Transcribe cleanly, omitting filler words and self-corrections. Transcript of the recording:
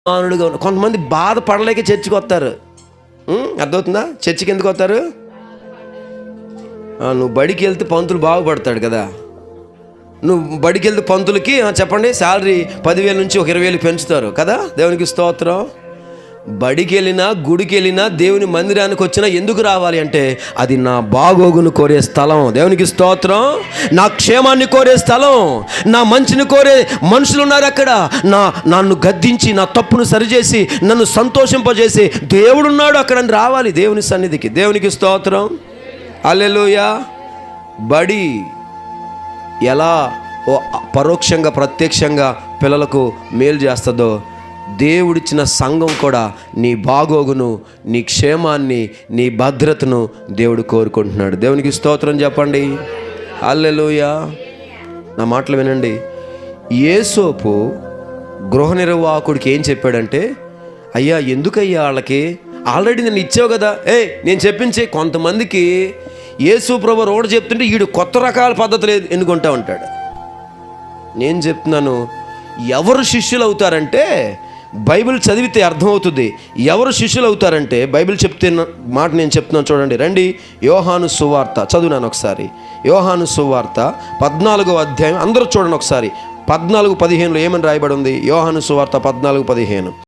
మానుడుగా కొంతమంది బాధపడలేక చర్చికి వస్తారు. అర్థమవుతుందా? చర్చికి ఎందుకు వస్తారు? నువ్వు బడికి వెళ్తే పంతులు బాగుపడతాడు కదా. నువ్వు బడికి వెళ్తే పంతులకి చెప్పండి శాలరీ 10,000 నుంచి ఒక 20,000 పెంచుతారు కదా. దేవునికి స్తోత్రం. బడికి వెళ్ళినా గుడికి వెళ్ళినా దేవుని మందిరానికి వచ్చినా ఎందుకు రావాలి అంటే అది నా బాగోగును కోరే స్థలం. దేవునికి స్తోత్రం. నా క్షేమాన్ని కోరే స్థలం, నా మంచిని కోరే మనుషులు ఉన్నారు అక్కడ. నన్ను గద్దించి నా తప్పును సరిచేసి నన్ను సంతోషింపజేసి దేవుడున్నాడు అక్కడని రావాలి దేవుని సన్నిధికి. దేవునికి స్తోత్రం. హల్లెలూయా. బడి ఎలా పరోక్షంగా ప్రత్యక్షంగా పిల్లలకు మేలు చేస్తుందో దేవుడిచ్చిన సంఘం కూడా నీ బాగోగును, నీ క్షేమాన్ని, నీ భద్రతను దేవుడు కోరుకుంటున్నాడు. దేవునికి స్తోత్రం చెప్పండి. హల్లెలూయా. నా మాటలు వినండి. యేసోపు గృహ నిర్వాహకుడికి ఏం చెప్పాడంటే, అయ్యా ఎందుకయ్యా వాళ్ళకి ఆల్రెడీ నేను ఇచ్చావు కదా, నేను చెప్పించే. కొంతమందికి యేసు ప్రభు రోడ్డు చెప్తుంటే వీడు కొత్త రకాల పద్ధతులు ఎన్నుకుంటా ఉంటాడు. నేను చెప్తున్నాను, ఎవరు శిష్యులు అవుతారంటే బైబిల్ చదివితే అర్థమవుతుంది. ఎవరు శిష్యులు అవుతారంటే బైబిల్ చెప్తే మాట నేను చెప్తున్నాను చూడండి. రండి, యోహాను సువార్త చదువునాను ఒకసారి. యోహాను సువార్త 14వ అధ్యాయం అందరూ చూడండి ఒకసారి. 14:15 ఏమని రాయబడి ఉంది? యోహాను సువార్త 14:15.